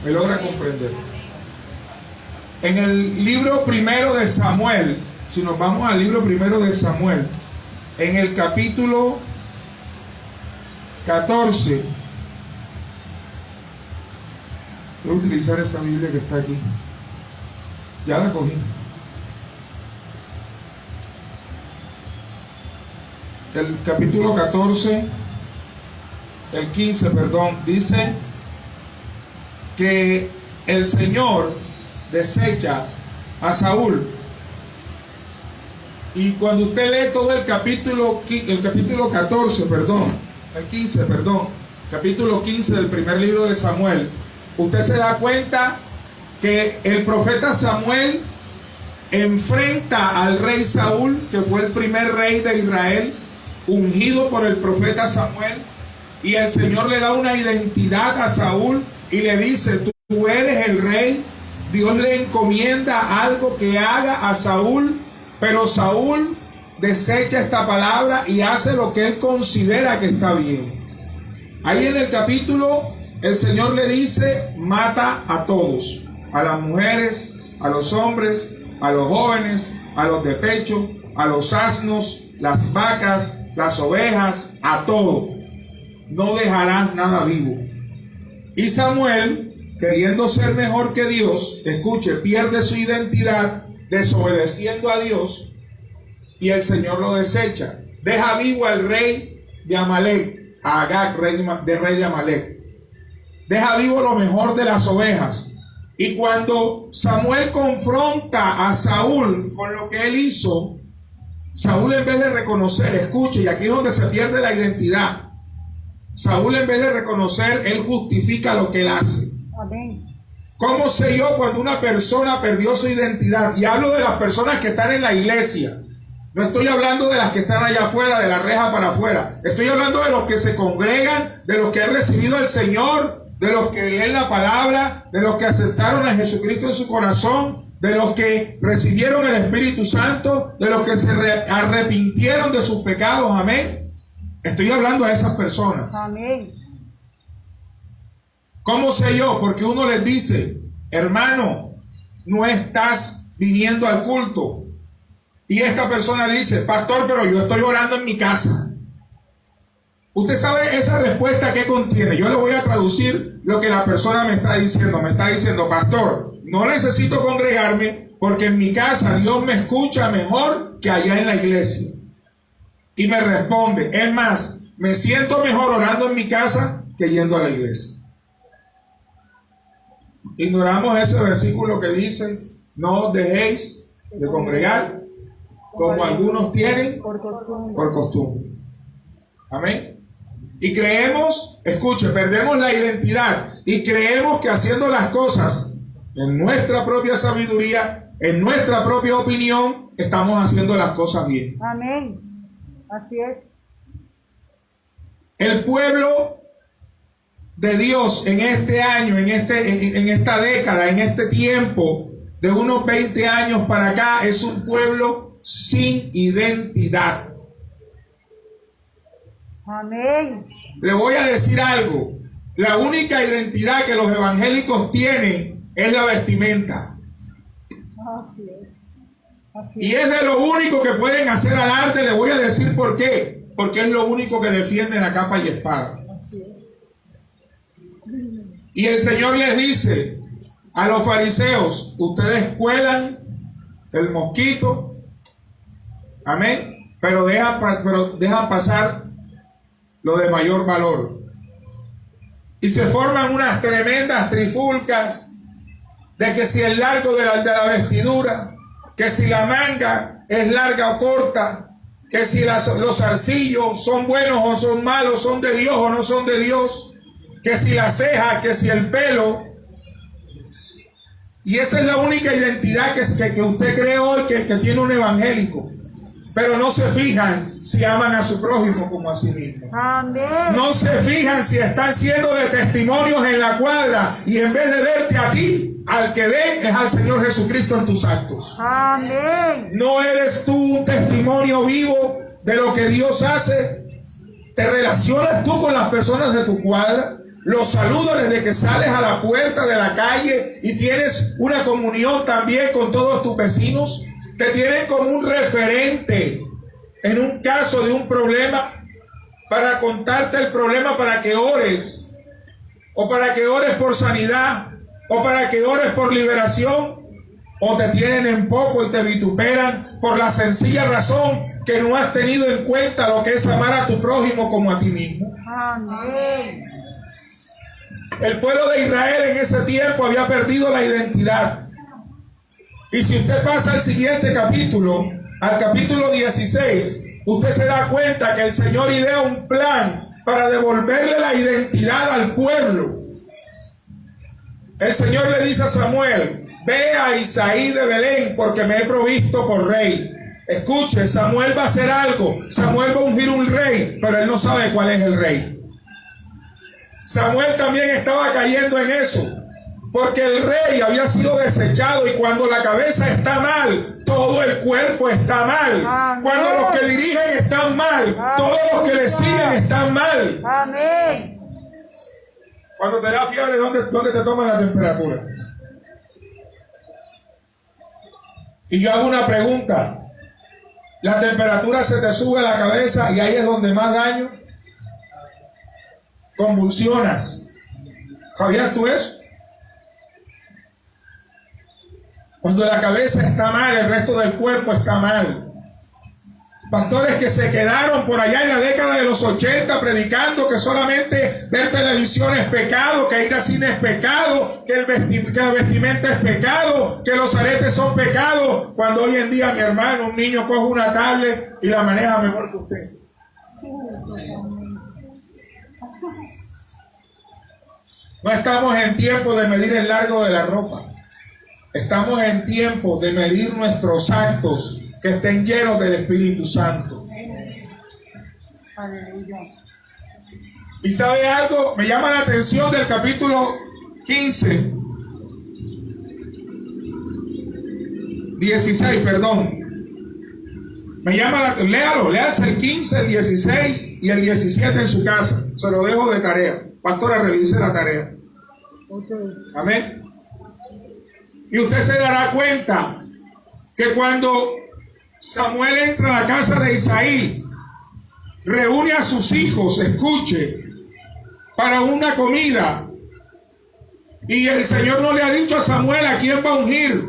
me logra comprender. En el libro primero de Samuel, si nos vamos al libro primero de Samuel, en el capítulo 14, voy a utilizar esta Biblia que está aquí. Ya la cogí. El capítulo 14, el 15, perdón, dice que el Señor desecha a Saúl. Y cuando usted lee todo el capítulo 14, perdón, el 15, perdón, capítulo 15 del primer libro de Samuel, usted se da cuenta que el profeta Samuel enfrenta al rey Saúl, que fue el primer rey de Israel, ungido por el profeta Samuel, y el Señor le da una identidad a Saúl y le dice: tú eres el rey. Dios le encomienda algo que haga a Saúl, pero Saúl desecha esta palabra y hace lo que él considera que está bien. Ahí en el capítulo el Señor le dice: mata a todos, a las mujeres, a los hombres, a los jóvenes, a los de pecho, a los asnos, las vacas, las ovejas, a todo. No dejarás nada vivo. Y Samuel, queriendo ser mejor que Dios, escuche, pierde su identidad desobedeciendo a Dios, y el Señor lo desecha. Deja vivo al rey de Amalek, a Agag, rey de Amalek. Deja vivo lo mejor de las ovejas. Y cuando Samuel confronta a Saúl con lo que él hizo, Saúl, en vez de reconocer, escuche, y aquí es donde se pierde la identidad, Saúl, en vez de reconocer, él justifica lo que él hace. Amén. ¿Cómo sé yo cuando una persona perdió su identidad? Y hablo de las personas que están en la iglesia. No estoy hablando de las que están allá afuera, de la reja para afuera. Estoy hablando de los que se congregan, de los que han recibido al Señor, de los que leen la palabra, de los que aceptaron a Jesucristo en su corazón, de los que recibieron el Espíritu Santo, de los que se arrepintieron de sus pecados. Amén. Estoy hablando a esas personas. Amén. ¿Cómo sé yo? Porque uno les dice: hermano, no estás viniendo al culto. Y esta persona dice: pastor, pero yo estoy orando en mi casa. Usted sabe esa respuesta que contiene. Yo le voy a traducir lo que la persona me está diciendo. Me está diciendo: pastor, no necesito congregarme porque en mi casa Dios me escucha mejor que allá en la iglesia. Y me responde: es más, me siento mejor orando en mi casa que yendo a la iglesia. Ignoramos ese versículo que dice: no os dejéis de congregar como algunos tienen por costumbre. Amén. Y creemos, escuche, perdemos la identidad y creemos que haciendo las cosas en nuestra propia sabiduría, en nuestra propia opinión, estamos haciendo las cosas bien. Amén. Así es. El pueblo de Dios en este año, en esta década, en este tiempo de unos 20 años para acá, es un pueblo sin identidad. Amén. Le voy a decir algo: la única identidad que los evangélicos tienen es la vestimenta. Así es. Así Y es de lo único que pueden hacer alarde. Le voy a decir por qué. Porque es lo único que defienden a capa y espada. Así es. Y el Señor les dice a los fariseos: ustedes cuelan el mosquito, amén, pero dejan pasar lo de mayor valor. Y se forman unas tremendas trifulcas de que si el largo de la vestidura, que si la manga es larga o corta, que si los zarcillos son buenos o son malos, son de Dios o no son de Dios, que si la ceja, que si el pelo. Y esa es la única identidad que usted cree hoy que tiene un evangélico. Pero no se fijan si aman a su prójimo como a sí mismo. Amén. No se fijan si están siendo de testimonios en la cuadra y en vez de verte a ti, al que ven es al Señor Jesucristo en tus actos. Amén. ¿No eres tú un testimonio vivo de lo que Dios hace? ¿Te relacionas tú con las personas de tu cuadra? Los saludas desde que sales a la puerta de la calle y tienes una comunión también con todos tus vecinos. Te tienen como un referente en un caso de un problema, para contarte el problema, para que ores, o para que ores por sanidad, o para que ores por liberación, o te tienen en poco y te vituperan por la sencilla razón que no has tenido en cuenta lo que es amar a tu prójimo como a ti mismo. Amén. El pueblo de Israel en ese tiempo había perdido la identidad. Y si usted pasa al siguiente capítulo, al capítulo 16, usted se da cuenta que el Señor idea un plan para devolverle la identidad al pueblo. El Señor le dice a Samuel: ve a Isaí de Belén, porque me he provisto por rey. Escuche, Samuel va a hacer algo. Samuel va a ungir un rey, pero él no sabe cuál es el rey. Samuel también estaba cayendo en eso, porque el rey había sido desechado, y cuando la cabeza está mal, todo el cuerpo está mal. Amén. Cuando los que dirigen están mal, todos los que le siguen están mal. Amén. Cuando te da fiebre, ¿dónde te toman la temperatura? Y yo hago una pregunta. La temperatura se te sube a la cabeza y ahí es donde más daño. Convulsionas. ¿Sabías tú eso? Cuando la cabeza está mal, el resto del cuerpo está mal. Pastores que se quedaron por allá en la década de los 80 predicando que solamente ver televisión es pecado, que ir al cine es pecado, que la vestimenta es pecado, que los aretes son pecado, cuando hoy en día, mi hermano, un niño coge una tablet y la maneja mejor que usted. No estamos en tiempo de medir el largo de la ropa. Estamos en tiempo de medir nuestros actos, que estén llenos del Espíritu Santo. Aleluya. ¿Y sabe algo? Me llama la atención del capítulo 15, 16, perdón. Me llama léalo, léase el 15, el 16 y el 17 en su casa. Se lo dejo de tarea. Pastora, revise la tarea. Okay. Amén. Y usted se dará cuenta que cuando Samuel entra a la casa de Isaí, reúne a sus hijos, escuche, para una comida. Y el Señor no le ha dicho a Samuel a quién va a ungir,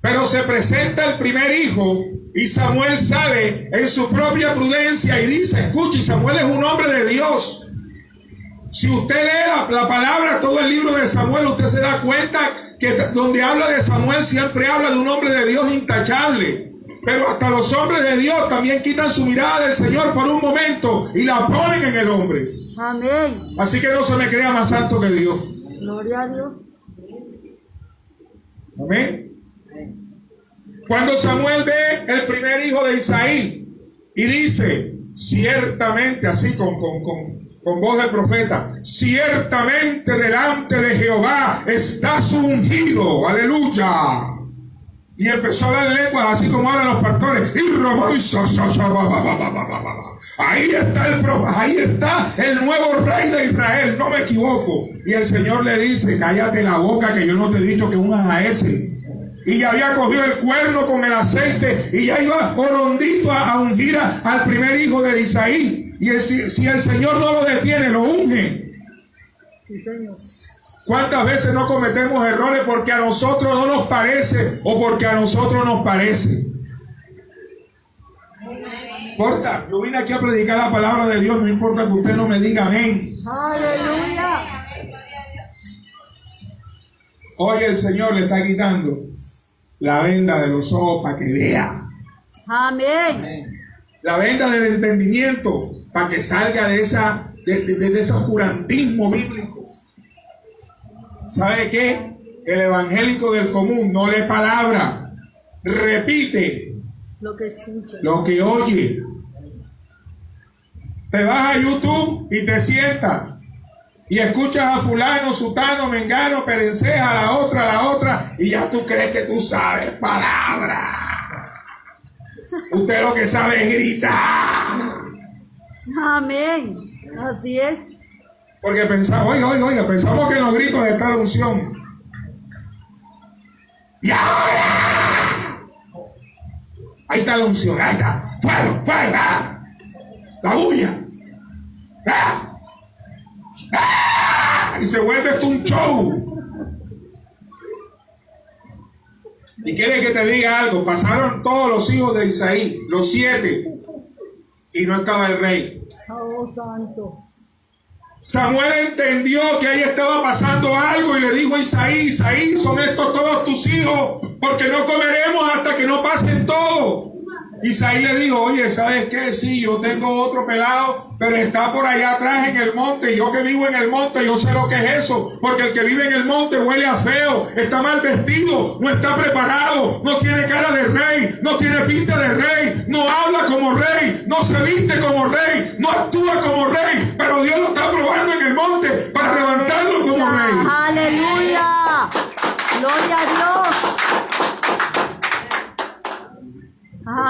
pero se presenta el primer hijo y Samuel sale en su propia prudencia y dice, escuche, Samuel es un hombre de Dios. Si usted lee la palabra, todo el libro de Samuel, usted se da cuenta que donde habla de Samuel siempre habla de un hombre de Dios intachable. Pero hasta los hombres de Dios también quitan su mirada del Señor por un momento y la ponen en el hombre. Amén. Así que no se me crea más santo que Dios. Gloria a Dios. Amén. Cuando Samuel ve el primer hijo de Isaí y dice, ciertamente, así con voz del profeta, ciertamente delante de Jehová está su ungido, aleluya. Y empezó a hablar en lenguas, así como hablan los pastores. Ahí está el nuevo rey de Israel, no me equivoco. Y el Señor le dice, cállate la boca, que yo no te he dicho que unjas a ese. Y ya había cogido el cuerno con el aceite y ya iba orondito a ungir al primer hijo de Isaí. Y si el Señor no lo detiene, lo unge. Sí, Señor. ¿Cuántas veces no cometemos errores porque a nosotros no nos parece o porque a nosotros nos parece? No importa, yo vine aquí a predicar la palabra de Dios, no importa que usted no me diga amén. Aleluya. Hoy el Señor le está quitando la venda de los ojos para que vea. Amén. La venda del entendimiento para que salga de ese oscurantismo bíblico. ¿Sabe qué? El evangélico del común no lee palabra, repite Lo que escucha. lo que oye. Te vas a YouTube y te sientas y escuchas a fulano, sutano, mengano, perenceja, la otra, y ya tú crees que tú sabes palabra. Usted lo que sabe es gritar. Amén. Así es. Porque pensamos, oiga, pensamos que en los gritos está la unción. ¡Y ahora! Ahí está la unción, ahí está. ¡Fuego, fuego! ¡Ah! La bulla. ¡Ah! ¡Ah! Y se vuelve esto un show. Y quiere que te diga algo. Pasaron todos los hijos de Isaí, los 7, y no estaba el rey. Oh, santo. Samuel entendió que ahí estaba pasando algo y le dijo a Isaí, son estos todos tus hijos, porque no comeremos hasta que no pasen todos. Isaí le dijo, oye, ¿sabes qué? Sí, yo tengo otro pelado, pero está por allá atrás en el monte. Yo que vivo en el monte, yo sé lo que es eso, porque el que vive en el monte huele a feo, está mal vestido, no está preparado, no tiene cara de rey, no tiene pinta de rey, no habla como rey, no se viste como rey, no actúa como rey, pero Dios lo está probando en el monte para levantarlo como rey. Aleluya. Gloria a Dios.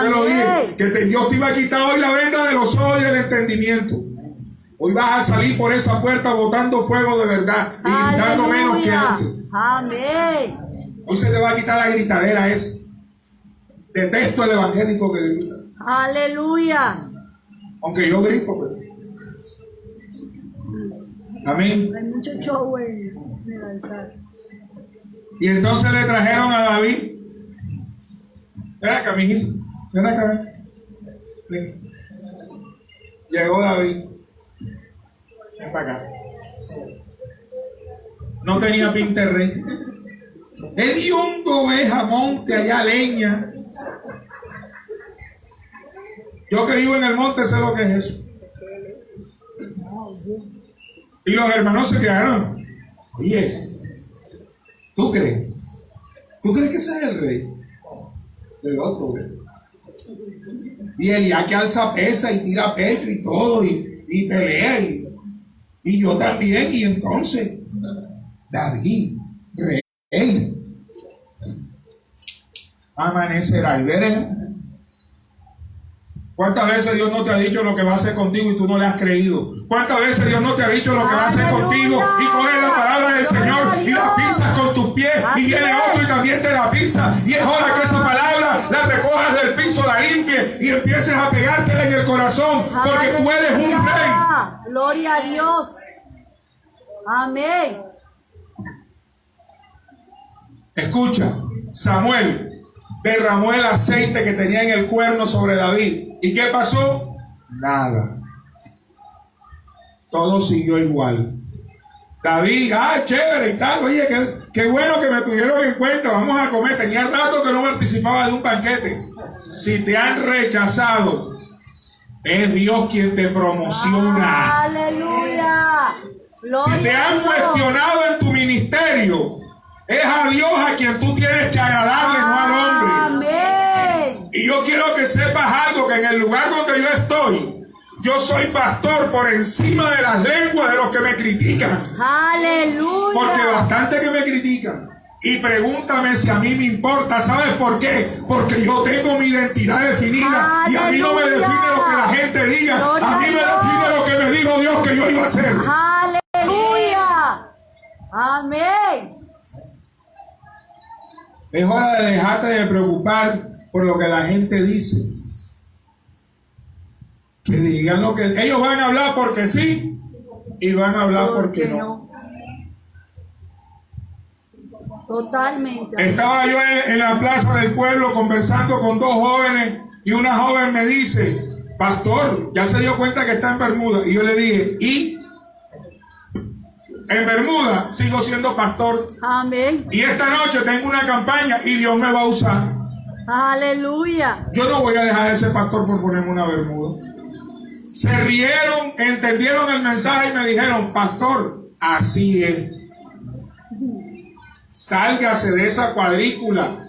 Te lo dije, que Dios te iba a quitar hoy la venda de los ojos y el entendimiento. Hoy vas a salir por esa puerta botando fuego de verdad y gritando menos que antes. Amén. Hoy se te va a quitar la gritadera esa. Detesto el evangélico que grita. Aleluya. Aunque yo grito, pues. Amén. Hay mucho show en el altar. Y entonces le trajeron a David. Ven acá, mijito. Ven acá. Ven. Llegó David. Ven para acá. No tenía pinta de rey. Hediondo oveja, monte, allá leña. Yo que vivo en el monte sé lo que es eso. Y los hermanos se quedaron. Oye, ¿tú crees? ¿Tú crees que ese es el rey? Del otro, ¿ves? Y Elías que alza pesa y tira pecho y todo, y pelea, y yo también, y entonces, David, rey, amanecerá y veremos. ¿Cuántas veces Dios no te ha dicho lo que va a hacer contigo y tú no le has creído? ¿Cuántas veces Dios no te ha dicho lo que va a hacer contigo y coges la palabra del Señor y la pisas con tus pies y viene otro y también te la pisa? Y es hora que esa palabra la recojas del piso, la limpies y empieces a pegártela en el corazón porque tú eres un rey. Gloria a Dios. Amén. Escucha, Samuel derramó el aceite que tenía en el cuerno sobre David. ¿Y qué pasó? Nada. Todo siguió igual. David, chévere y tal. Oye, qué bueno que me tuvieron en cuenta. Vamos a comer. Tenía rato que no participaba de un banquete. Si te han rechazado, es Dios quien te promociona. Aleluya. Si te han cuestionado en tu ministerio, es a Dios a quien tú tienes que agradarle, no al hombre. Amén. Y yo quiero que sepas algo, que en el lugar donde yo estoy, yo soy pastor por encima de las lenguas de los que me critican. Aleluya. Porque bastante que me critican. Y pregúntame si a mí me importa. ¿Sabes por qué? Porque yo tengo mi identidad definida. ¡Aleluya! Y a mí no me define lo que la gente diga. ¡Gloria A mí me a Dios! define lo que me dijo Dios que yo iba a hacer. Aleluya. Amén. Es hora de dejarte de preocupar por lo que la gente dice. Que digan lo que ellos van a hablar porque sí y van a hablar porque no. Totalmente. Estaba yo en la plaza del pueblo conversando con dos jóvenes y una joven me dice, pastor, ya se dio cuenta que está en Bermuda. Y yo le dije, ¿y? En Bermuda sigo siendo pastor. Amén. Y esta noche tengo una campaña y Dios me va a usar. Aleluya. Yo no voy a dejar de ser pastor por ponerme una bermuda. Se rieron, entendieron el mensaje y me dijeron, pastor, así es. Sálgase de esa cuadrícula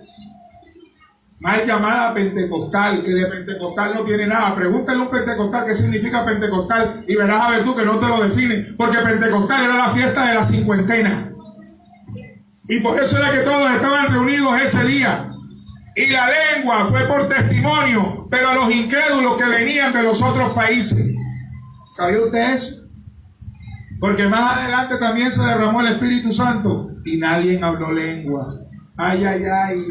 mal llamada pentecostal, que de pentecostal no tiene nada. Pregúntale a un pentecostal qué significa pentecostal y verás a ver tú que no te lo define, porque pentecostal era la fiesta de la cincuentena y por eso era que todos estaban reunidos ese día. Y la lengua fue por testimonio, pero a los incrédulos que venían de los otros países. ¿Sabía usted eso? Porque más adelante también se derramó el Espíritu Santo y nadie habló lengua. Ay, ay, ay,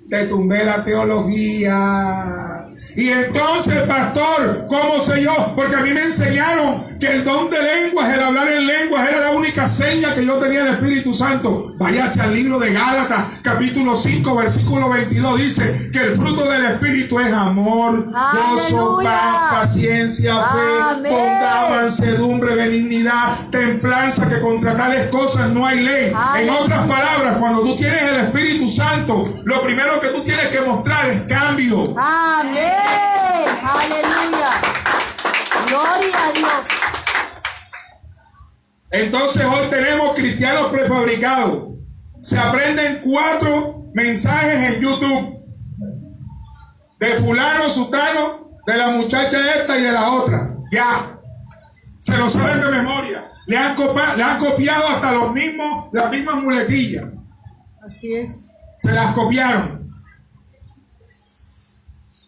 te tumbé la teología. Y entonces, pastor, ¿cómo sé yo? Porque a mí me enseñaron que el don de lenguas, el hablar en lenguas, era la única seña que yo tenía del Espíritu Santo. Váyase al libro de Gálatas, capítulo 5, versículo 22. Dice que el fruto del Espíritu es amor, gozo, paz, paciencia, fe, bondad, mansedumbre, benignidad, templanza, que contra tales cosas no hay ley. En otras palabras, cuando tú tienes el Espíritu Santo, lo primero que tú tienes que mostrar es cambio. Amén. Aleluya. Gloria a Dios. Entonces hoy tenemos cristianos prefabricados. Se aprenden 4 mensajes en YouTube. De fulano, sutano, de la muchacha esta y de la otra. Ya. Se lo saben de memoria. Le han copiado hasta las mismas muletillas. Así es. Se las copiaron.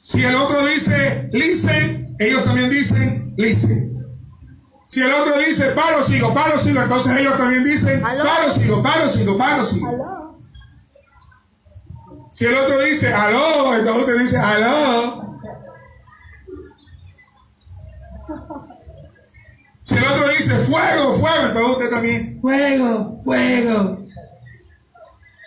Si el otro dice listen, ellos también dicen listen. Si el otro dice paro, sigo, entonces ellos también dicen paro, sigo. Aló. Si el otro dice aló, entonces usted dice aló. Si el otro dice fuego, entonces usted también fuego.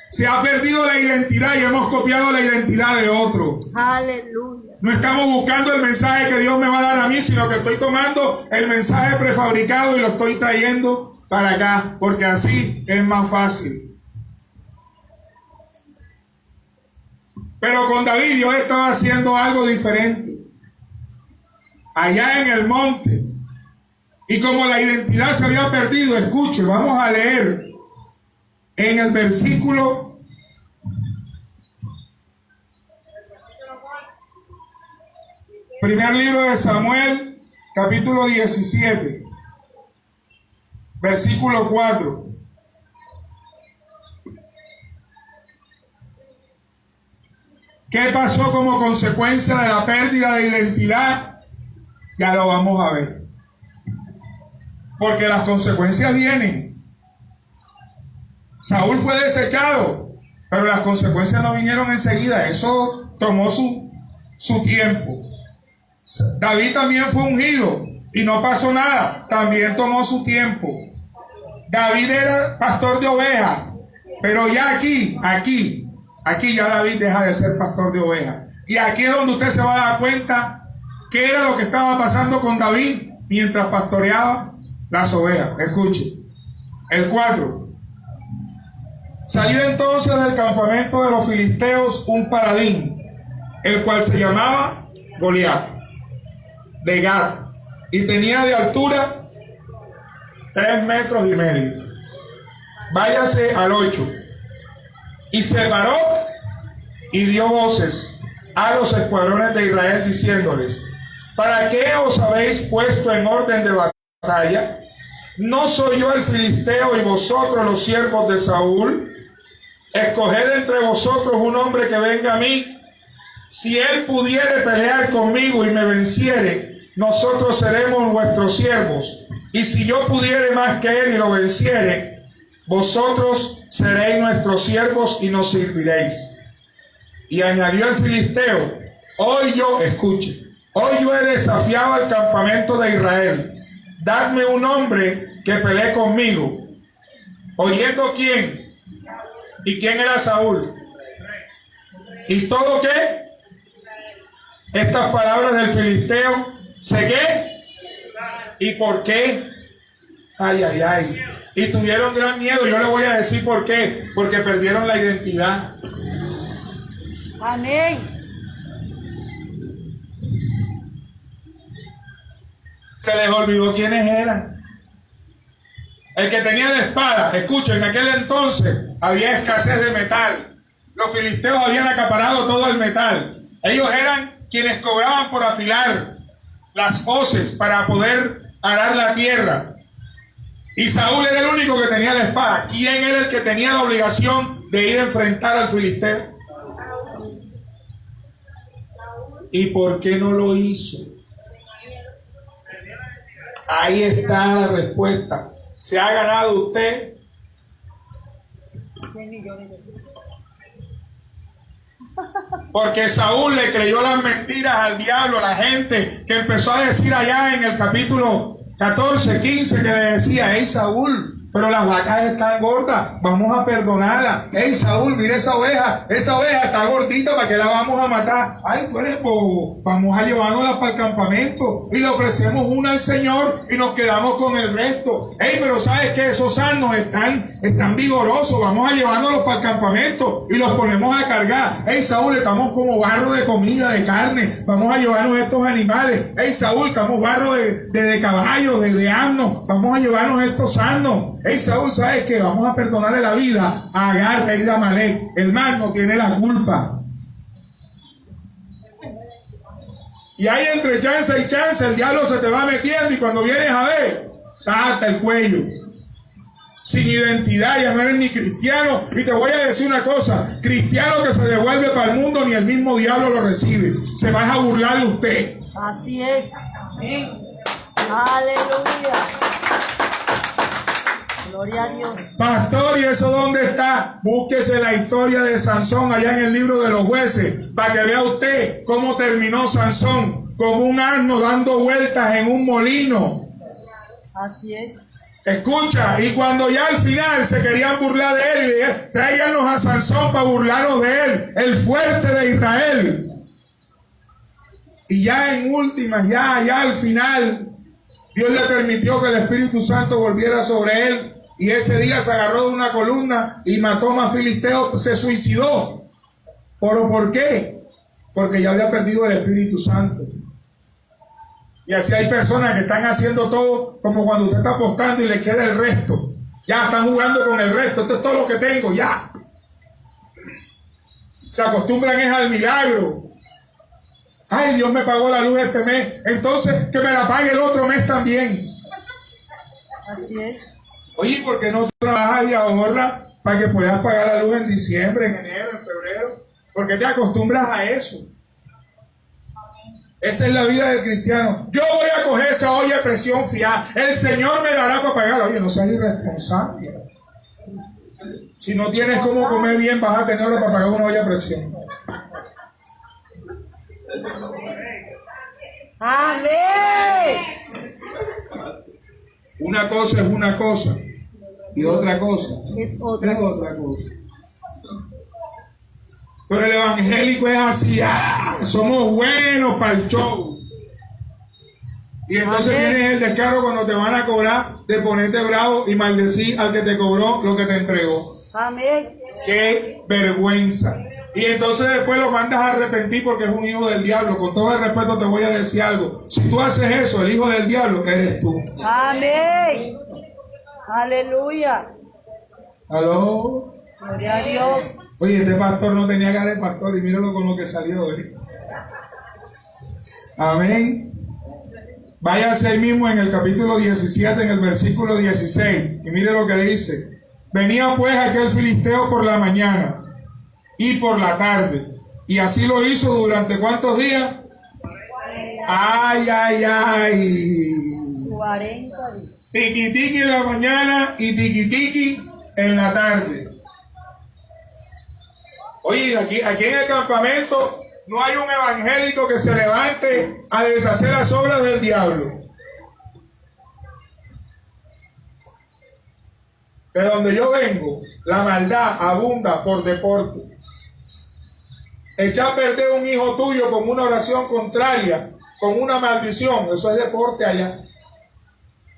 Se ha perdido la identidad y hemos copiado la identidad de otro. Aleluya. No estamos buscando el mensaje que Dios me va a dar a mí, sino que estoy tomando el mensaje prefabricado y lo estoy trayendo para acá, porque así es más fácil. Pero con David Dios estaba haciendo algo diferente. Allá en el monte. Y como la identidad se había perdido, escuche, vamos a leer en el versículo primer libro de Samuel, capítulo 17, versículo 4. ¿Qué pasó como consecuencia de la pérdida de identidad? Ya lo vamos a ver. Porque las consecuencias vienen. Saúl fue desechado, pero las consecuencias no vinieron enseguida. Eso tomó su tiempo. David también fue ungido y no pasó nada. También tomó su tiempo. David era pastor de ovejas, pero ya aquí ya David deja de ser pastor de ovejas. Y aquí es donde usted se va a dar cuenta qué era lo que estaba pasando con David mientras pastoreaba las ovejas. Escuche, el 4. Salía entonces del campamento de los filisteos un paladín, el cual se llamaba Goliat, de Gat, y tenía de altura 3,5 metros. Váyase al 8. Y se paró y dio voces a los escuadrones de Israel diciéndoles: ¿para qué os habéis puesto en orden de batalla? ¿No soy yo el filisteo y vosotros los siervos de Saúl? Escoged entre vosotros un hombre que venga a mí. Si él pudiere pelear conmigo y me venciere, nosotros seremos vuestros siervos. Y si yo pudiere más que él y lo venciere, vosotros seréis nuestros siervos y nos serviréis. Y añadió el filisteo: hoy yo he desafiado al campamento de Israel. Dadme un hombre que pelee conmigo. ¿Oyendo quién? ¿Y quién era Saúl? ¿Y todo qué? Estas palabras del filisteo, ¿sé qué? ¿Y por qué? Ay. Y tuvieron gran miedo. Yo le voy a decir por qué. Porque perdieron la identidad. Amén. Se les olvidó quiénes eran. El que tenía la espada, escuchen, en aquel entonces había escasez de metal. Los filisteos habían acaparado todo el metal. Ellos eran quienes cobraban por afilar las hoces para poder arar la tierra. Y Saúl era el único que tenía la espada. ¿Quién era el que tenía la obligación de ir a enfrentar al filisteo? ¿Y por qué no lo hizo? Ahí está la respuesta. se ha ganado usted? 100 millones de pesos. Porque Saúl le creyó las mentiras al diablo, a la gente que empezó a decir allá en el capítulo 14, 15, que le decía: hey Saúl, pero las vacas están gordas, vamos a perdonarla. Hey Saúl, mira esa oveja está gordita, ¿para qué la vamos a matar? Ay, tú eres bobo, vamos a llevárnosla para el campamento y le ofrecemos una al Señor y nos quedamos con el resto. Hey, pero ¿sabes qué? Esos asnos están vigorosos, vamos a llevárnoslos para el campamento y los ponemos a cargar. Hey Saúl, estamos como barro de comida, de carne, vamos a llevarnos estos animales. Hey Saúl, estamos barro de caballos, de asnos, vamos a llevarnos estos asnos. Hey Saúl, ¿sabes qué? Vamos a perdonarle la vida a Agar, rey de Amalek. El mal no tiene la culpa. Y ahí entre chance y chance el diablo se te va metiendo y cuando vienes a ver, estás hasta el cuello. Sin identidad, ya no eres ni cristiano. Y te voy a decir una cosa: cristiano que se devuelve para el mundo, ni el mismo diablo lo recibe. Se va a burlar de usted. Así es. Amén. Aleluya. Gloria a Dios. Pastor, ¿y eso dónde está? Búsquese la historia de Sansón allá en el libro de los Jueces, para que vea usted cómo terminó Sansón, como un asno dando vueltas en un molino. Así es. Escucha, y cuando ya al final se querían burlar de él, y decían: tráiganos a Sansón para burlarnos de él, el fuerte de Israel. Y ya en últimas, ya al final, Dios le permitió que el Espíritu Santo volviera sobre él. Y ese día se agarró de una columna y mató más filisteos, se suicidó. ¿Pero por qué? Porque ya había perdido el Espíritu Santo. Y así hay personas que están haciendo todo como cuando usted está apostando y le queda el resto. Ya están jugando con el resto. Esto es todo lo que tengo, ya. Se acostumbran es al milagro. Ay, Dios me pagó la luz este mes, entonces que me la pague el otro mes también. Así es. Oye, ¿por qué no trabajas y ahorras para que puedas pagar la luz en diciembre, en enero, en febrero? ¿Por qué te acostumbras a eso? Esa es la vida del cristiano. Yo voy a coger esa olla de presión fiada. El Señor me dará para pagar. Oye, no seas irresponsable. Si no tienes cómo comer bien, vas a tener ahora para pagar una olla de presión. Amén. Una cosa es una cosa y otra cosa es otra cosa. Pero el evangélico es así: somos buenos para el show. Y entonces tienes el descaro cuando te van a cobrar de ponerte bravo y maldecir al que te cobró lo que te entregó. Amén. ¡Qué vergüenza! Y entonces después lo mandas a arrepentir porque es un hijo del diablo. Con todo el respeto te voy a decir algo: si tú haces eso, el hijo del diablo eres tú. Amén. Aleluya. ¿Aló? Gloria a Dios. Oye, este pastor no tenía cara de pastor y míralo con lo que salió hoy. Amén. Váyase ahí mismo en el capítulo 17, en el versículo 16, y mire lo que dice: venía pues aquel filisteo por la mañana y por la tarde, y así lo hizo durante ¿cuántos días? Ay, ay, ay. 40 días. Tiqui tiqui en la mañana y tiqui tiqui en la tarde. Oye, aquí en el campamento no hay un evangélico que se levante a deshacer las obras del diablo. De donde yo vengo, la maldad abunda por deporte. Echar a perder un hijo tuyo con una oración contraria, con una maldición, eso es deporte allá.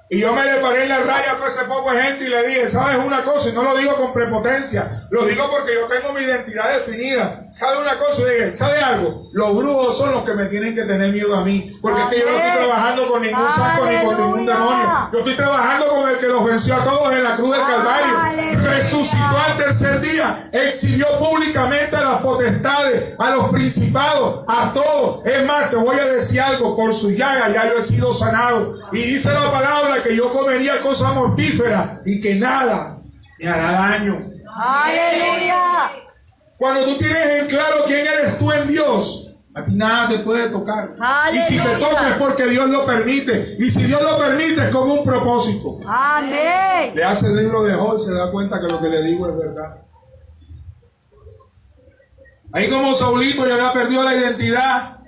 Y yo me le paré en la raya a ese poco de gente y le dije: ¿sabes una cosa? Y no lo digo con prepotencia, lo digo porque yo tengo mi identidad definida. ¿Sabes una cosa? Le dije: ¿sabes algo? Los brujos son los que me tienen que tener miedo a mí, porque es que yo no estoy trabajando con ningún santo ni con ningún demonio. Yo estoy trabajando con el que los venció a todos en la cruz del Calvario. Resucitó al tercer día, exhibió públicamente a las potestades, a los principados, a todos. Es más, te voy a decir algo: por su llaga ya yo he sido sanado. Y dice la palabra que yo comería cosas mortíferas y que nada me hará daño. Aleluya. Cuando tú tienes en claro quién eres tú en Dios, A ti nada te puede tocar. Aleluya. Y si te toca es porque Dios lo permite. Y si Dios lo permite es con un propósito. Amén. Le hace el libro de Job, se da cuenta que lo que le digo es verdad. Ahí como Saulito ya había perdido la identidad,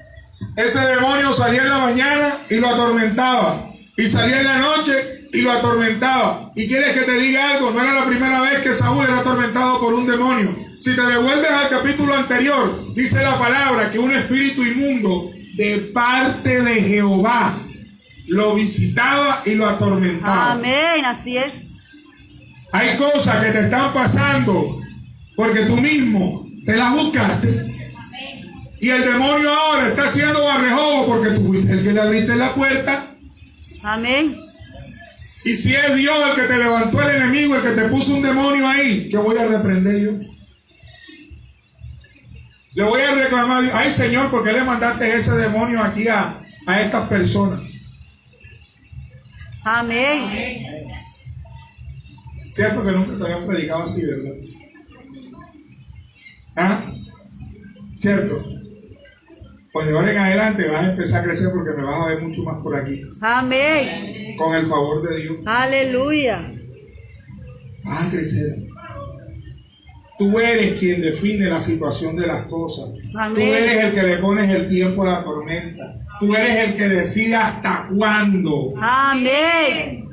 ese demonio salía en la mañana y lo atormentaba. Y salía en la noche y lo atormentaba. ¿Y quieres que te diga algo? No era la primera vez que Saúl era atormentado por un demonio. Si te devuelves al capítulo anterior, dice la palabra que un espíritu inmundo de parte de Jehová lo visitaba y lo atormentaba. Amén, así es. Hay cosas que te están pasando porque tú mismo te las buscaste. Y el demonio ahora está haciendo barrejobo porque tú fuiste el que le abriste la puerta. Amén. Y si es Dios el que te levantó el enemigo, el que te puso un demonio ahí, ¿qué voy a reprender yo? Le voy a reclamar, ay Señor, ¿por qué le mandaste ese demonio aquí a estas personas? Amén. Cierto que nunca te habían predicado así, ¿verdad? ¿Ah? ¿Cierto? Pues de ahora en adelante vas a empezar a crecer porque me vas a ver mucho más por aquí. Amén. Con el favor de Dios. Aleluya. Vas a crecer. Tú eres quien define la situación de las cosas. Amén. Tú eres el que le pones el tiempo a la tormenta. Tú eres el que decide hasta cuándo. Amén.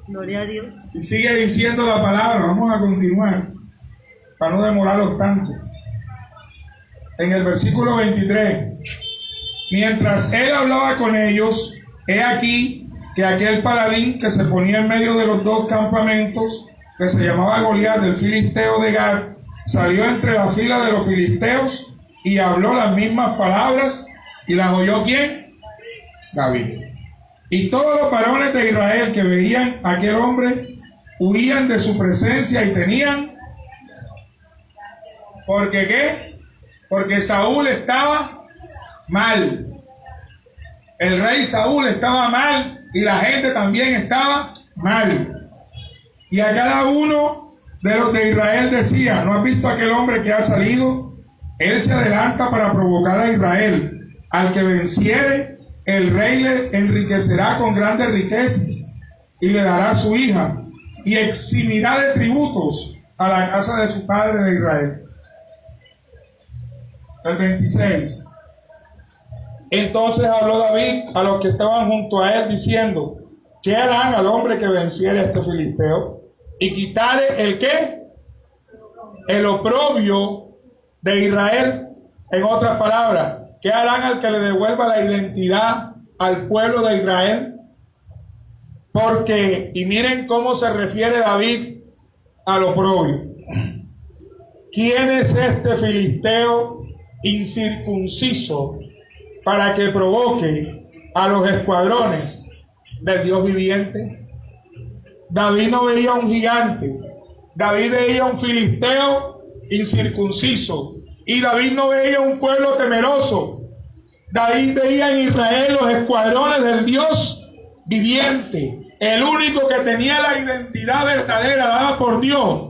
Gloria a Dios. Y sigue diciendo la palabra. Vamos a continuar para no demorarlos tanto. En el versículo 23. Mientras él hablaba con ellos, he aquí que aquel paladín que se ponía en medio de los dos campamentos, que se llamaba Goliat, del filisteo de Gat, salió entre la fila de los filisteos y habló las mismas palabras. ¿Y las oyó quién? David. Y todos los varones de Israel que veían a aquel hombre huían de su presencia y tenían. ¿Por qué qué? Porque Saúl estaba mal. El rey Saúl estaba mal y la gente también estaba mal. Y a cada uno de los de Israel decía: ¿no has visto aquel hombre que ha salido? Él se adelanta para provocar a Israel. Al que venciere, el rey le enriquecerá con grandes riquezas y le dará su hija y eximirá de tributos a la casa de su padre de Israel. El 26. Entonces habló David a los que estaban junto a él diciendo: ¿qué harán al hombre que venciere a este filisteo y quitare el qué? El oprobio de Israel. En otras palabras, ¿qué harán al que le devuelva la identidad al pueblo de Israel? Porque, y miren cómo se refiere David al oprobio. ¿Quién es este filisteo incircunciso para que provoque a los escuadrones del Dios viviente? David no veía un gigante, David veía un filisteo incircunciso, y David no veía un pueblo temeroso. David veía en Israel los escuadrones del Dios viviente. El único que tenía la identidad verdadera dada por Dios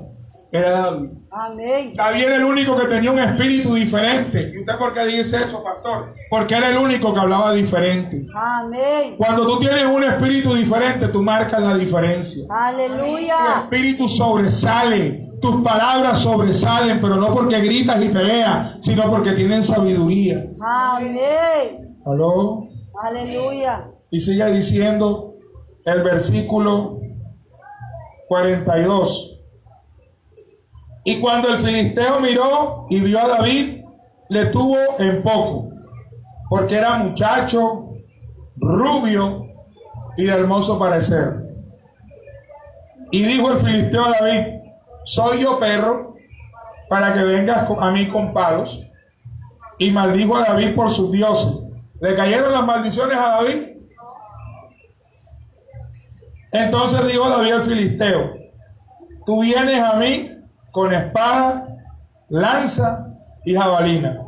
era David. Amén. David era el único que tenía un espíritu diferente. ¿Y usted por qué dice eso, pastor? Porque era el único que hablaba diferente. Amén. Cuando tú tienes un espíritu diferente, tú marcas la diferencia. Tu Aleluya. espíritu sobresale, tus palabras sobresalen, pero no porque gritas y peleas, sino porque tienen sabiduría. Amén. ¿Aló? Aleluya. Y sigue diciendo el versículo 42. Y cuando el filisteo miró y vio a David, le tuvo en poco, porque era muchacho, rubio y de hermoso parecer. Y dijo el filisteo a David: ¿soy yo perro para que vengas a mí con palos? Y maldijo a David por sus dioses. ¿Le cayeron las maldiciones a David? Entonces dijo David al filisteo: tú vienes a mí con espada, lanza y jabalina,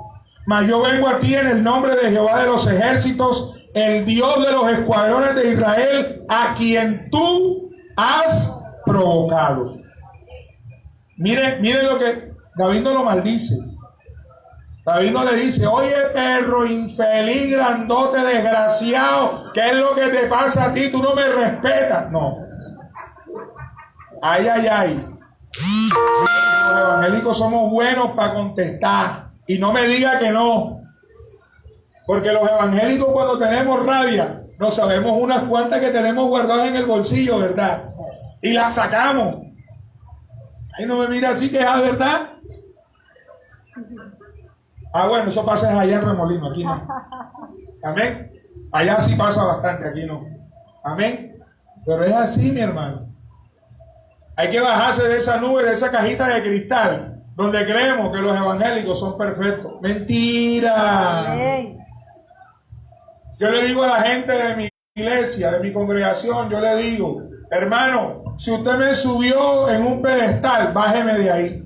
mas yo vengo a ti en el nombre de Jehová de los ejércitos, el Dios de los escuadrones de Israel, a quien tú has provocado. Miren lo que David no lo maldice. David no le dice, oye perro infeliz, grandote, desgraciado, ¿qué es lo que te pasa a ti? Tú no me respetas. No. Ay, ay, ay. Los evangélicos somos buenos para contestar. Y no me diga que no. Porque los evangélicos cuando tenemos rabia, no sabemos unas cuantas que tenemos guardadas en el bolsillo, ¿verdad? Y las sacamos. Ay, no me mira así que es verdad. Ah, bueno, eso pasa allá en Remolino, aquí no. Amén. Allá sí pasa bastante, aquí no. Amén. Pero es así, mi hermano. Hay que bajarse de esa nube, de esa cajita de cristal, donde creemos que los evangélicos son perfectos. Mentira. Amén. Yo le digo a la gente de mi iglesia, de mi congregación, yo le digo, hermano, si usted me subió en un pedestal, bájeme de ahí.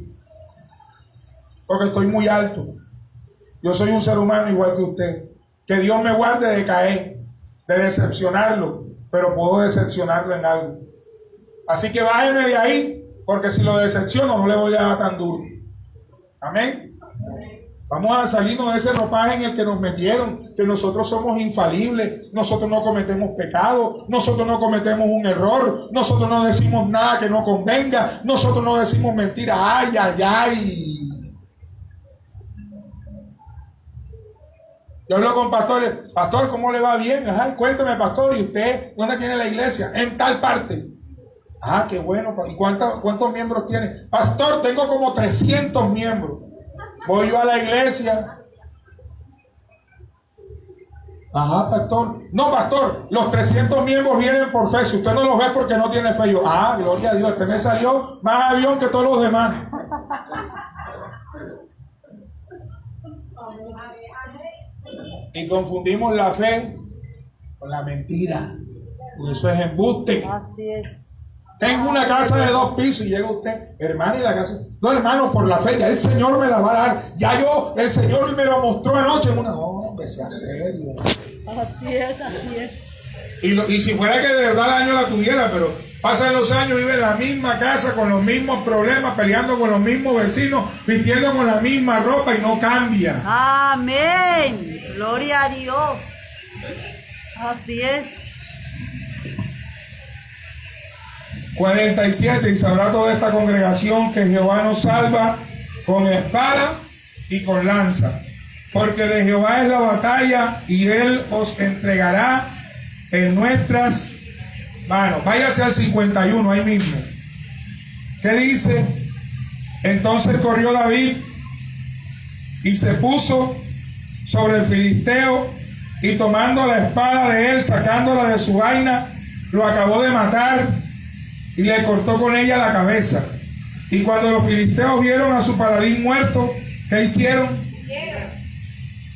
Porque estoy muy alto. Yo soy un ser humano igual que usted. Que Dios me guarde de caer, de decepcionarlo, pero puedo decepcionarlo en algo. Así que bájeme de ahí, porque si lo decepciono no le voy a dar tan duro. Amén. Vamos a salirnos de ese ropaje en el que nos metieron, que nosotros somos infalibles, nosotros no cometemos pecado, nosotros no cometemos un error, nosotros no decimos nada que no convenga, nosotros no decimos mentiras. Ay, ay, ay. Yo hablo con pastores, pastor, ¿cómo le va? Bien. Ajá, cuéntame, pastor, ¿y usted dónde tiene la iglesia? En tal parte. Ah, qué bueno. ¿Y cuántos miembros tiene? Pastor, tengo como 300 miembros. Voy yo a la iglesia. Ajá, pastor. No, pastor, los 300 miembros vienen por fe. Si usted no los ve porque no tiene fe, yo, gloria a Dios, este me salió más avión que todos los demás. Y confundimos la fe con la mentira. Porque eso es embuste. Así es. Tengo una casa de 2 pisos y llega usted, hermano, y la casa. No, hermano, por la fe, ya el Señor me la va a dar. Ya el Señor me lo mostró anoche en una. No, hombre, sea serio. Así es, así es. Y si fuera que de verdad el año la tuviera, pero pasan los años, vive en la misma casa, con los mismos problemas, peleando con los mismos vecinos, vistiendo con la misma ropa y no cambia. Amén. Gloria a Dios. Así es. 47. Y sabrá toda esta congregación que Jehová nos salva con espada y con lanza, porque de Jehová es la batalla y él os entregará en nuestras manos. Váyase al 51 ahí mismo. ¿Qué dice? Entonces corrió David y se puso sobre el filisteo, y tomando la espada de él, sacándola de su vaina, lo acabó de matar y le cortó con ella la cabeza. Y cuando los filisteos vieron a su paladín muerto, ¿qué hicieron?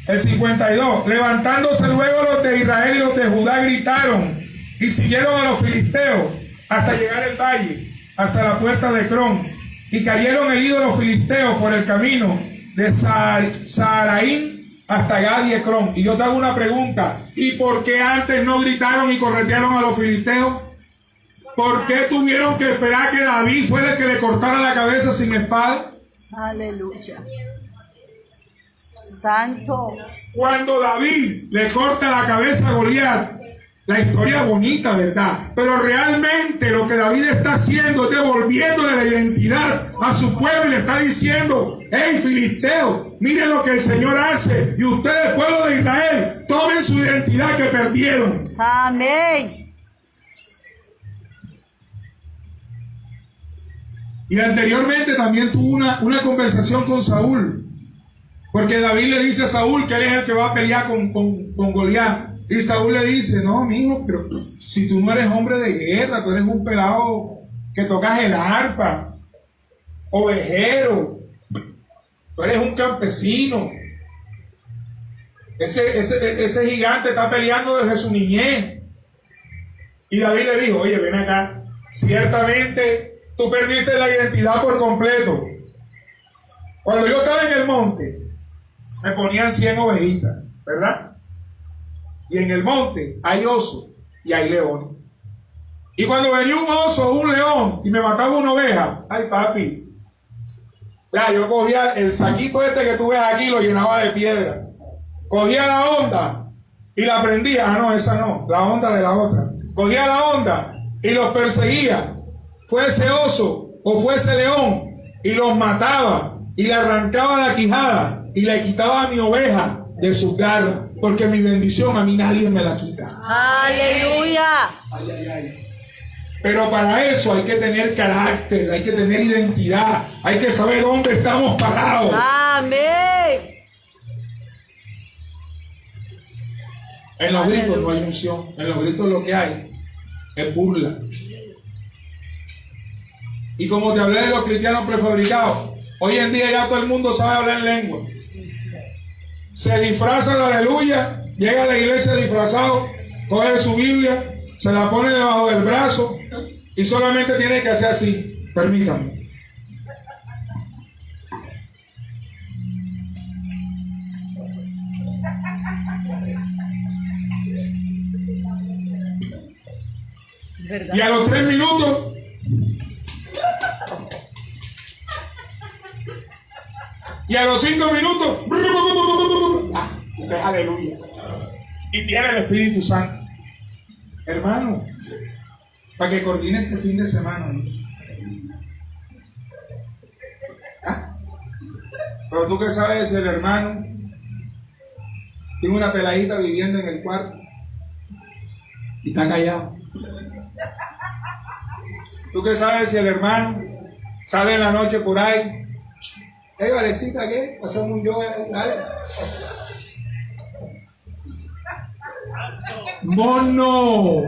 El 52. Levantándose luego los de Israel y los de Judá gritaron y siguieron a los filisteos hasta llegar al valle, hasta la puerta de Cron, y cayeron heridos los filisteos por el camino de Saharaim hasta Gad y Ecrón. Y yo te hago una pregunta: ¿y por qué antes no gritaron y corretearon a los filisteos? ¿Por qué tuvieron que esperar que David fuera el que le cortara la cabeza sin espada? Aleluya. Santo. Cuando David le corta la cabeza a Goliat, la historia es bonita, ¿verdad? Pero realmente lo que David está haciendo es devolviéndole la identidad a su pueblo y le está diciendo: hey, filisteo, miren lo que el Señor hace, y ustedes, pueblo de Israel, tomen su identidad que perdieron. Amén. Y anteriormente también tuvo una conversación con Saúl, porque David le dice a Saúl que él es el que va a pelear con Goliat. Y Saúl le dice: no, mijo, pero si tú no eres hombre de guerra, tú eres un pelado que tocas el arpa, ovejero, tú eres un campesino. Ese gigante está peleando desde su niñez. Y David le dijo: oye, ven acá, ciertamente tú perdiste la identidad por completo. Cuando yo estaba en el monte, me ponían 100 ovejitas, ¿verdad? Y en el monte hay oso y hay león. Y cuando venía un oso o un león y me mataba una oveja, ay papi, Ya, yo cogía el saquito este que tú ves aquí, lo llenaba de piedra. Cogía la onda y la prendía. Ah, no, esa no, la onda de la otra. Cogía la onda y los perseguía. Fuese oso o fuese león, y los mataba y le arrancaba la quijada y le quitaba a mi oveja de sus garras, porque mi bendición a mí nadie me la quita. Aleluya. Ay, ay, ay. Pero para eso hay que tener carácter, hay que tener identidad, hay que saber dónde estamos parados. Amén. En los gritos no hay unción, en los gritos lo que hay es burla. Y como te hablé de los cristianos prefabricados, hoy en día ya todo el mundo sabe hablar en lengua. Se disfraza de aleluya, llega a la iglesia disfrazado, coge su Biblia, se la pone debajo del brazo y solamente tiene que hacer así. Permítame. ¿Verdad? Y a los 3 minutos y a los 5 minutos usted es aleluya y tiene el Espíritu Santo. Hermano, para que coordine este fin de semana, ¿no? ¿Ah? Pero tú que sabes si el hermano tiene una peladita viviendo en el cuarto y está callado. Tú que sabes si el hermano sale en la noche por ahí. Hey, Valecita, ¿qué? Hacemos un yoga, dale. ¡Mono!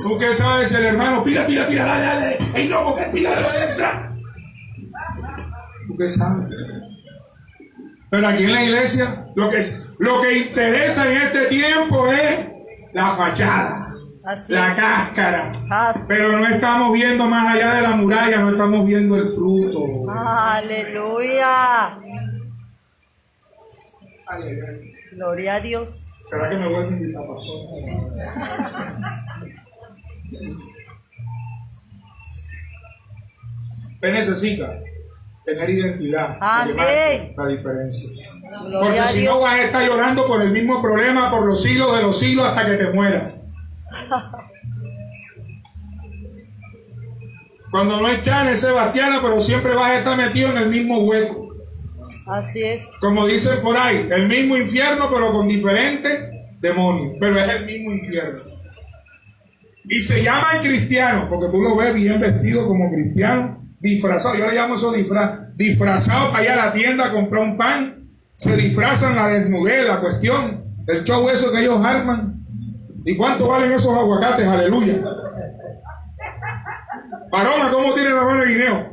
¿Tú qué sabes si el hermano pila, dale! ¡Ey, no, porque el pila debe entrar! ¿Tú qué sabes? Pero aquí en la iglesia, lo que interesa en este tiempo es la fachada, la cáscara. Pero no estamos viendo más allá de la muralla, no estamos viendo el fruto. Aleluya. Aleluya. Gloria a Dios. ¿Será que me vuelve a invitar, pastor? Usted necesita tener identidad. Amén. La diferencia. Gloria Porque a si Dios. no vas a estar llorando por el mismo problema por los siglos de los siglos hasta que te mueras. Cuando no es Chane, Sebastiana, pero siempre vas a estar metido en el mismo hueco. Así es. Como dicen por ahí, el mismo infierno, pero con diferentes demonios. Pero es el mismo infierno. Y se llaman cristianos, porque tú lo ves bien vestido como cristiano, disfrazado. Yo le llamo eso disfraz. Disfrazado para ir a la tienda a comprar un pan. Se disfrazan la desnudez, la cuestión. El show eso que ellos arman. ¿Y cuánto valen esos aguacates? Aleluya. Varona, ¿cómo tiene la mano de guineo?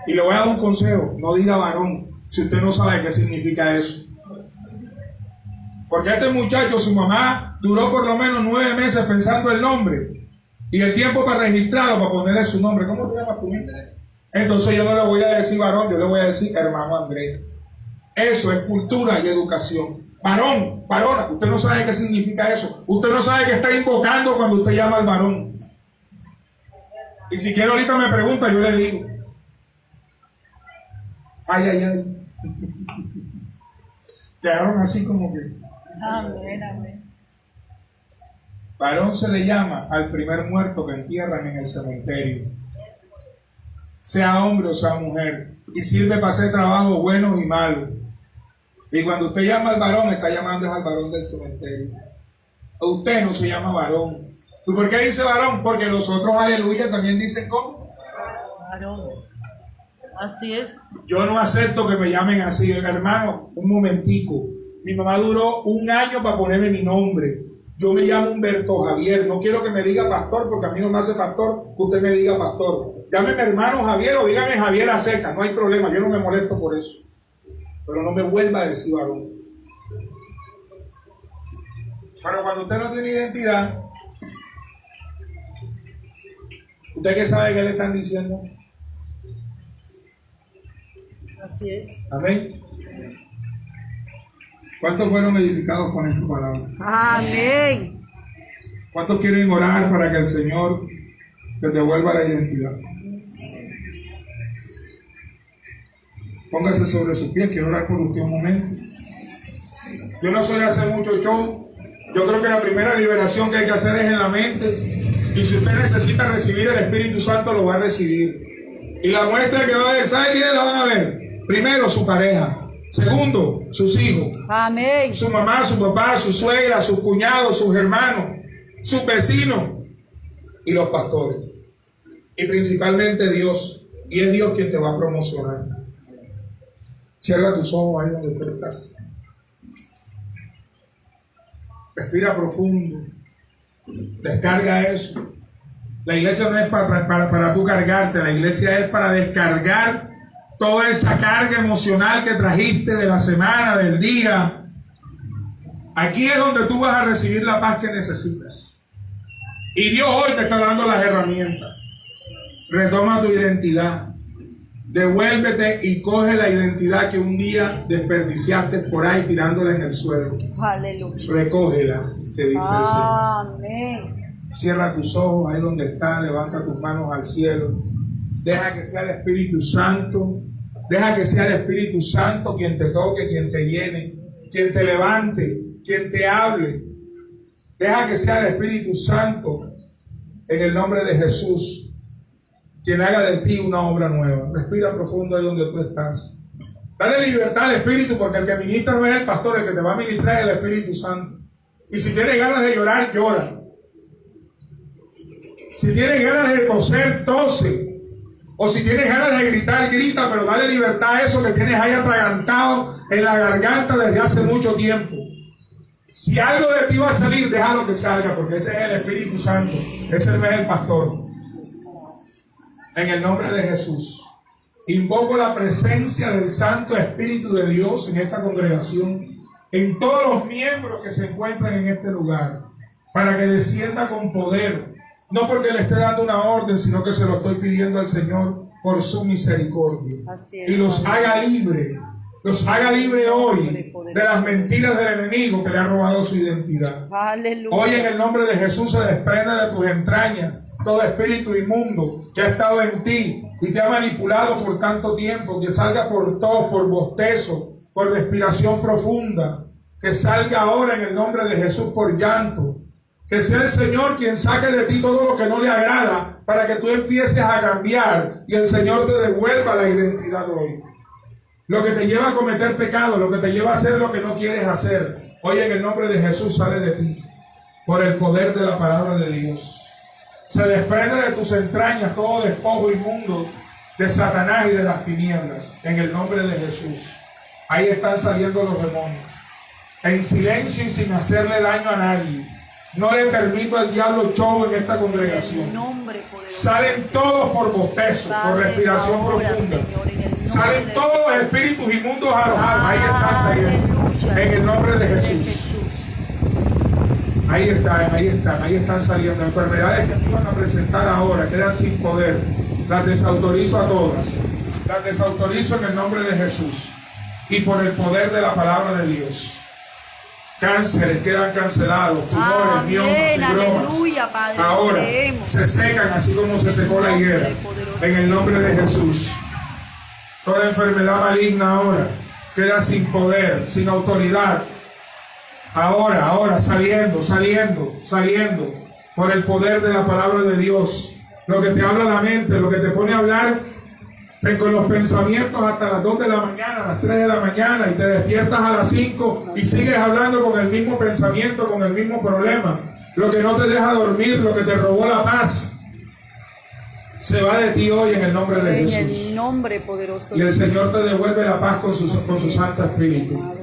Y le voy a dar un consejo. No diga varón si usted no sabe qué significa eso. Porque este muchacho, su mamá duró por lo menos 9 meses pensando el nombre. Y el tiempo para registrarlo, para ponerle su nombre. ¿Cómo te llamas tú? Entonces yo no le voy a decir varón, yo le voy a decir hermano Andrés. Eso es cultura y educación. Varón, varona, usted no sabe qué significa eso. Usted no sabe qué está invocando cuando usted llama al varón. Y si quiere ahorita me pregunta, yo le digo. Ay, ay, ay. Quedaron así como que. Amén, amén. Varón se le llama al primer muerto que entierran en el cementerio. Sea hombre o sea mujer. Y sirve para hacer trabajos buenos y malos. Y cuando usted llama al varón, está llamando al varón del cementerio. Usted no se llama varón. ¿Y por qué dice varón? Porque los otros aleluya también dicen ¿cómo? Varón. Así es. Yo no acepto que me llamen así. Hermano, un momentico. Mi mamá duró 1 año para ponerme mi nombre. Yo me llamo Humberto Javier. No quiero que me diga pastor porque a mí no me hace pastor que usted me diga pastor. Llámeme hermano Javier o dígame Javier a seca. No hay problema. Yo no me molesto por eso. Pero no me vuelva a decir varón. Pero cuando usted no tiene identidad, ¿usted qué sabe qué le están diciendo? Así es. Amén. ¿Cuántos fueron edificados con esta palabra? Amén. ¿Cuántos quieren orar para que el Señor te devuelva la identidad. Póngase sobre sus pies, quiero orar por usted un momento. Yo no soy de hacer mucho show. Yo creo que la primera liberación que hay que hacer es en la mente. Y si usted necesita recibir el Espíritu Santo, lo va a recibir. Y la muestra que va a ver, ¿sabe quiénes la van a ver? Primero, su pareja. Segundo, sus hijos. Amén. Su mamá, su papá, su suegra, sus cuñados, sus hermanos, sus vecinos y los pastores. Y principalmente Dios. Y es Dios quien te va a promocionar. Cierra tus ojos ahí donde tú estás. Respira profundo. Descarga eso. La iglesia no es para tú cargarte. La iglesia es para descargar toda esa carga emocional que trajiste de la semana, del día. Aquí es donde tú vas a recibir la paz que necesitas. Y Dios hoy te está dando las herramientas. Retoma tu identidad. Devuélvete y coge la identidad que un día desperdiciaste por ahí tirándola en el suelo. Aleluya. Recógela, te dice el Señor. Amén. Cierra tus ojos ahí donde estás, levanta tus manos al cielo. Deja que sea el Espíritu Santo. Deja que sea el Espíritu Santo quien te toque, quien te llene, quien te levante, quien te hable. Deja que sea el Espíritu Santo en el nombre de Jesús quien haga de ti una obra nueva. Respira profundo ahí donde tú estás. Dale libertad al Espíritu, porque el que ministra no es el pastor, el que te va a ministrar es el Espíritu Santo. Y si tienes ganas de llorar, llora. Si tienes ganas de toser, tose. O si tienes ganas de gritar, grita, pero dale libertad a eso que tienes ahí atragantado en la garganta desde hace mucho tiempo. Si algo de ti va a salir, déjalo que salga, porque ese es el Espíritu Santo. Ese no es el pastor. En el nombre de Jesús, invoco la presencia del Santo Espíritu de Dios en esta congregación, en todos los miembros que se encuentran en este lugar, para que descienda con poder, no porque le esté dando una orden, sino que se lo estoy pidiendo al Señor por su misericordia. Así es, y los haga libre hoy de las mentiras del enemigo que le ha robado su identidad. Aleluya. Hoy en el nombre de Jesús se desprende de tus entrañas todo espíritu inmundo que ha estado en ti y te ha manipulado por tanto tiempo, que salga por tos, por bostezo, por respiración profunda, que salga ahora en el nombre de Jesús por llanto, que sea el Señor quien saque de ti todo lo que no le agrada para que tú empieces a cambiar y el Señor te devuelva la identidad hoy. Lo que te lleva a cometer pecado, lo que te lleva a hacer lo que no quieres hacer, hoy en el nombre de Jesús sale de ti por el poder de la palabra de Dios. Se desprende de tus entrañas todo despojo inmundo de Satanás y de las tinieblas. En el nombre de Jesús. Ahí están saliendo los demonios. En silencio y sin hacerle daño a nadie. No le permito al diablo show en esta congregación. Salen todos por bostezo, por respiración profunda. Salen todos los espíritus inmundos alojados. Ahí están saliendo. En el nombre de Jesús. Ahí están saliendo. Enfermedades que se iban a presentar ahora, quedan sin poder. Las desautorizo a todas. Las desautorizo en el nombre de Jesús. Y por el poder de la palabra de Dios. Cánceres quedan cancelados. Tumores, miomas, fibromas. Ahora se secan así como se secó la higuera. En el nombre de Jesús. Toda enfermedad maligna ahora queda sin poder, sin autoridad. Ahora, saliendo, por el poder de la palabra de Dios. Lo que te habla la mente, lo que te pone a hablar con los pensamientos hasta las 2 de la mañana, a las 3 de la mañana, y te despiertas a las 5 y sigues hablando con el mismo pensamiento, con el mismo problema. Lo que no te deja dormir, lo que te robó la paz, se va de ti hoy en el nombre de Jesús. En el nombre poderoso y el Señor te devuelve la paz con su Santo Espíritu.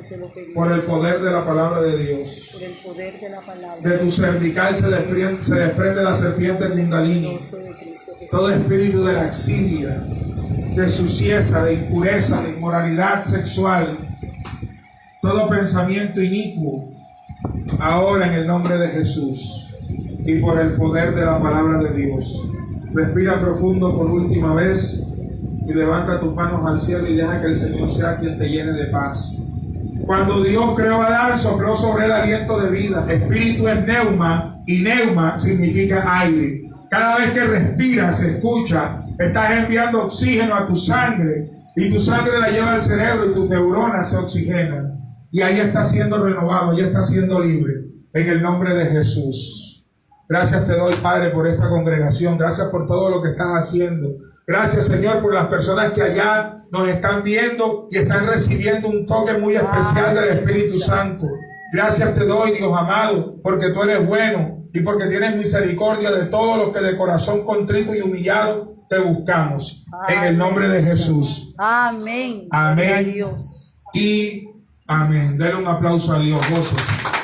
Por el poder de la palabra de Dios. Por el poder de la palabra. De tu cervical se desprende la serpiente Kundalini. Todo espíritu de laxidia, de suciedad, de impureza, de inmoralidad sexual. Todo pensamiento inicuo. Ahora en el nombre de Jesús. Y por el poder de la palabra de Dios. Respira profundo por última vez. Y levanta tus manos al cielo y deja que el Señor sea quien te llene de paz. Cuando Dios creó a Adán, sopló sobre él aliento de vida. Espíritu es neuma y neuma significa aire. Cada vez que respiras, escucha, estás enviando oxígeno a tu sangre y tu sangre la lleva al cerebro y tus neuronas se oxigenan. Y ahí está siendo renovado, ahí está siendo libre. En el nombre de Jesús. Gracias te doy, Padre, por esta congregación. Gracias por todo lo que estás haciendo. Gracias, Señor, por las personas que allá nos están viendo y están recibiendo un toque muy especial del Espíritu Santo. Gracias te doy, Dios amado, porque tú eres bueno y porque tienes misericordia de todos los que de corazón contrito y humillado te buscamos. En el nombre de Jesús. Amén. Amén. Gloria a Dios. Y amén. Denle un aplauso a Dios. Gócese.